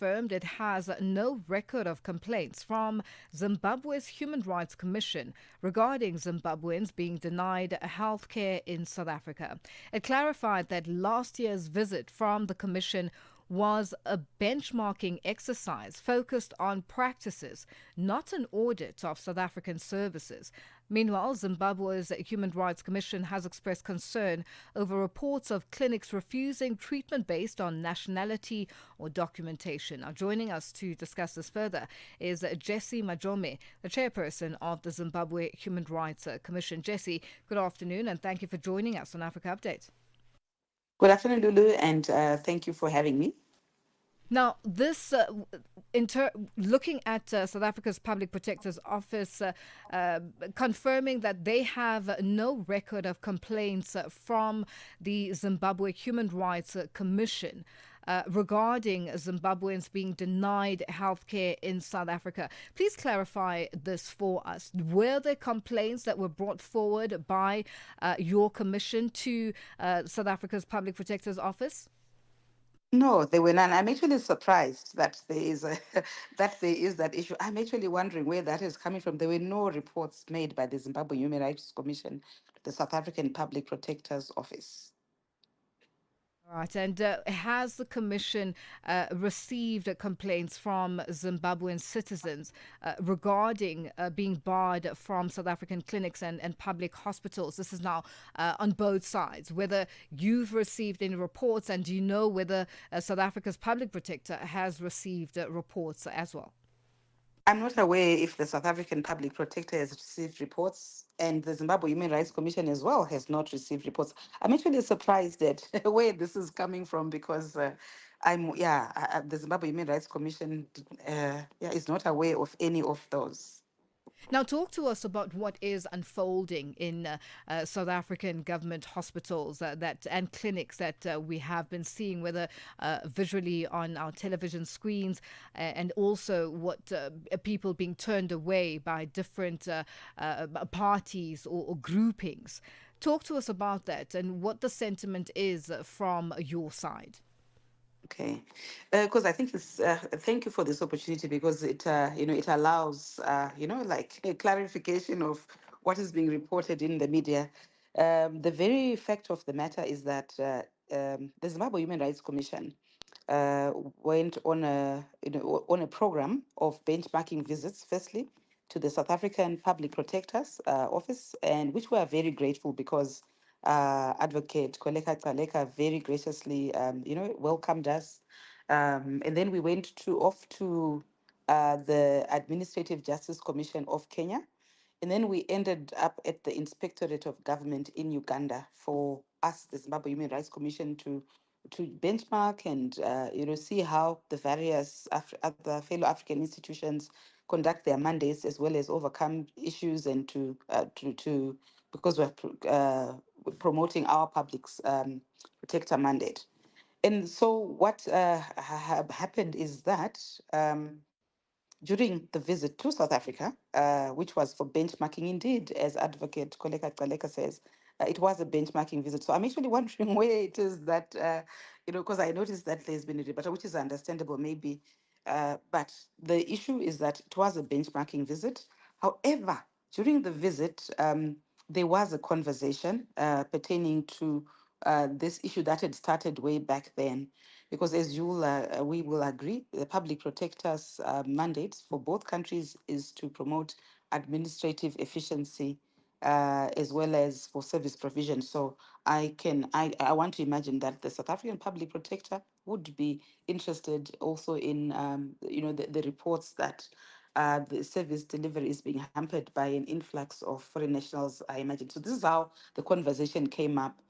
confirmed it has no record of complaints from Zimbabwe's Human Rights Commission regarding Zimbabweans being denied healthcare in South Africa. It clarified that last year's visit from the Commission was a benchmarking exercise focused on practices, not an audit of South African services. Meanwhile, Zimbabwe's Human Rights Commission has expressed concern over reports of clinics refusing treatment based on nationality or documentation. Now, joining us to discuss this further is Jessie Majome, the chairperson of the Zimbabwe Human Rights Commission. Jessie, good afternoon, and thank you for joining us on Africa Update. Good afternoon, Lulu, and thank you for having me. Now, this, looking at South Africa's Public Protector's Office confirming that they have no record of complaints from the Zimbabwe Human Rights Commission regarding Zimbabweans being denied healthcare in South Africa. Please clarify this for us. Were there complaints that were brought forward by your commission to South Africa's Public Protector's Office? No, there were none. I'm actually surprised that there is that issue. I'm actually wondering where that is coming from. There were no reports made by the Zimbabwe Human Rights Commission to the South African Public Protector's Office. Right, and has the Commission received complaints from Zimbabwean citizens regarding being barred from South African clinics and public hospitals? This is now on both sides. Whether you've received any reports, and do you know whether South Africa's Public Protector has received reports as well? I'm not aware if the South African Public Protector has received reports, and the Zimbabwe Human Rights Commission as well has not received reports. I'm actually surprised at where this is coming from because the Zimbabwe Human Rights Commission is not aware of any of those. Now, talk to us about what is unfolding in South African government hospitals and clinics that we have been seeing, whether visually on our television screens, and also what people being turned away by different parties or groupings. Talk to us about that and what the sentiment is from your side. Okay, because I think this. Thank you for this opportunity because it allows like a clarification of what is being reported in the media. The very fact of the matter is that the Zimbabwe Human Rights Commission went on a program of benchmarking visits. Firstly, to the South African Public Protector's Office, and which we are very grateful because Advocate Koleka Kaleka very graciously, welcomed us. And then we went off to the Administrative Justice Commission of Kenya. And then we ended up at the Inspectorate of Government in Uganda for us, the Zimbabwe Human Rights Commission, to benchmark and see how the various other fellow African institutions conduct their mandates as well as overcome issues and to because we're promoting our public's protector mandate. And so what happened is that during the visit to South Africa, which was for benchmarking, indeed, as Advocate Koleka Kaleka says, it was a benchmarking visit. So I'm actually wondering where it is that, because I noticed that there's been a debate, which is understandable, maybe. But the issue is that it was a benchmarking visit. However, during the visit, there was a conversation pertaining to this issue that had started way back then. Because as we will agree, the public protector's mandate for both countries is to promote administrative efficiency as well as for service provision. So I want to imagine that the South African public protector would be interested also in the reports that the service delivery is being hampered by an influx of foreign nationals, I imagine. So this is how the conversation came up,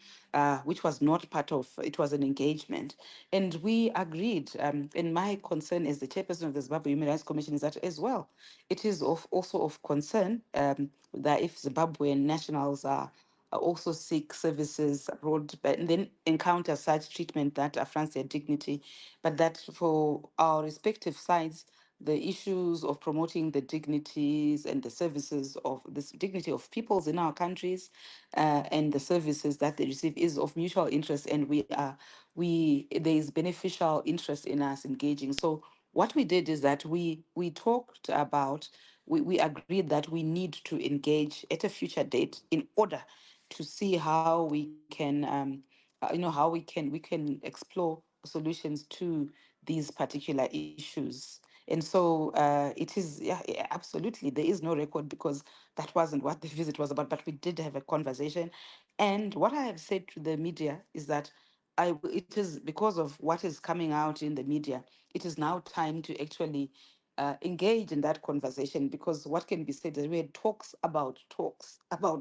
which was not part of, it was an engagement. And we agreed, and my concern as the chairperson of the Zimbabwe Human Rights Commission is that as well, it is also of concern that if Zimbabwean nationals are also seek services abroad, but then encounter such treatment that affronts their dignity, but that for our respective sides, the issues of promoting the dignities and the services of this dignity of peoples in our countries and the services that they receive is of mutual interest, and there is beneficial interest in us engaging. So what we did is that we talked about, we agreed that we need to engage at a future date in order to see how we can how we can explore solutions to these particular issues. And so it is, yeah, yeah, absolutely, there is no record because that wasn't what the visit was about, but we did have a conversation. And what I have said to the media is that it is because of what is coming out in the media, it is now time to actually engage in that conversation, because what can be said is we had talks about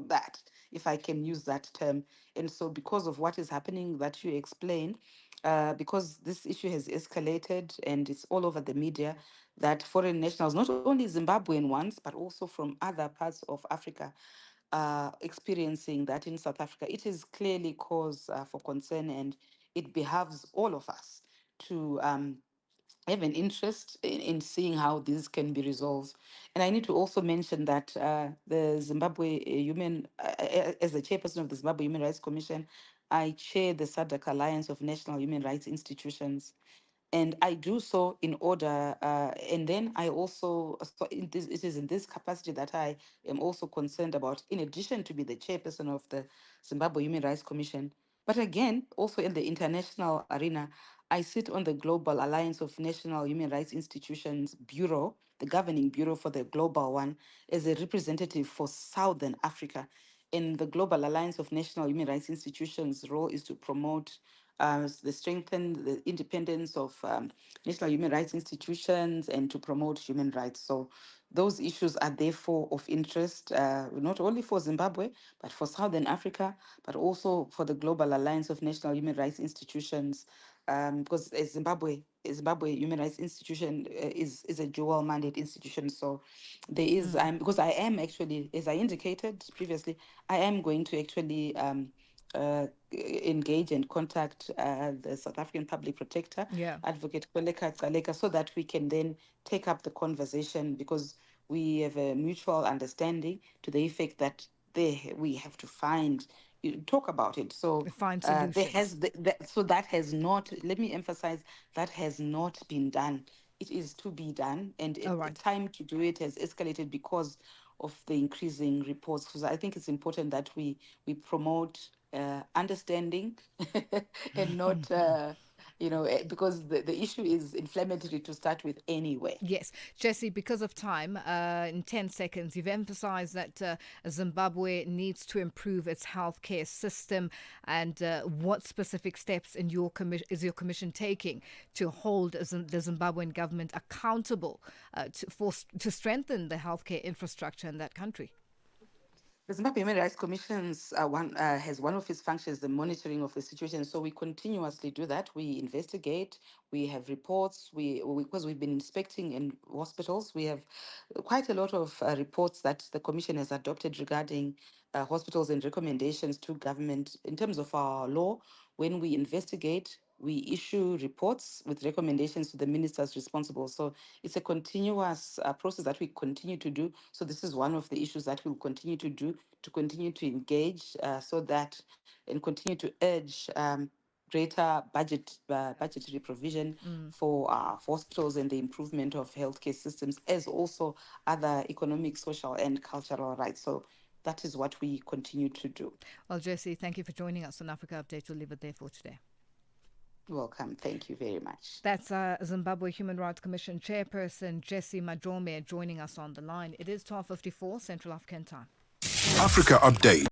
that, if I can use that term. And so, because of what is happening that you explained, because this issue has escalated and it's all over the media, that foreign nationals, not only Zimbabwean ones, but also from other parts of Africa, experiencing that in South Africa, it is clearly cause for concern, and it behoves all of us to have an interest in seeing how this can be resolved. And I need to also mention that the Zimbabwe as the chairperson of the Zimbabwe Human Rights Commission, I chair the SADC Alliance of National Human Rights Institutions. And I do so in order, and then I also, so it is in this capacity that I am also concerned about, in addition to be the chairperson of the Zimbabwe Human Rights Commission, but again, also in the international arena, I sit on the Global Alliance of National Human Rights Institutions Bureau, the governing bureau for the global one, as a representative for Southern Africa. And the Global Alliance of National Human Rights Institutions' role is to promote the strengthen the independence of national human rights institutions and to promote human rights. So those issues are therefore of interest, not only for Zimbabwe, but for Southern Africa, but also for the Global Alliance of National Human Rights Institutions, because Zimbabwe Human Rights Institution is a dual mandate institution. So there is, because I am actually, as I indicated previously, I am going to actually engage and contact the South African Public Protector, Yeah. Advocate Koleka Tsaleka, so that we can then take up the conversation, because we have a mutual understanding to the effect that we have to talk about it. So Find there has solutions. so that has not, let me emphasize, that has not been done. It is to be done, and All the right. time to do it has escalated because of the increasing reports. Because I think it's important that we promote understanding and not because the issue is inflammatory to start with anyway. Yes, Jessie, because of time, in 10 seconds, you've emphasized that Zimbabwe needs to improve its healthcare system. And what specific steps is your commission taking to hold the Zimbabwean government accountable to strengthen the healthcare infrastructure in that country? The Zimbabwe Human Rights Commission's has one of its functions the monitoring of the situation. So we continuously do that. We investigate. We have reports. Because we've been inspecting in hospitals, we have quite a lot of reports that the Commission has adopted regarding hospitals and recommendations to government. In terms of our law, when we investigate, we issue reports with recommendations to the ministers responsible. So it's a continuous process that we continue to do. So this is one of the issues that we'll continue to do, to continue to engage and continue to urge greater budgetary provision for hospitals and the improvement of healthcare systems, as also other economic, social, and cultural rights. So that is what we continue to do. Well, Jessie, thank you for joining us on Africa Update. We'll leave it there for today. Welcome. Thank you very much. That's Zimbabwe Human Rights Commission chairperson Jessie Majome joining us on the line. It is 12:54 Central African Time. Africa Update.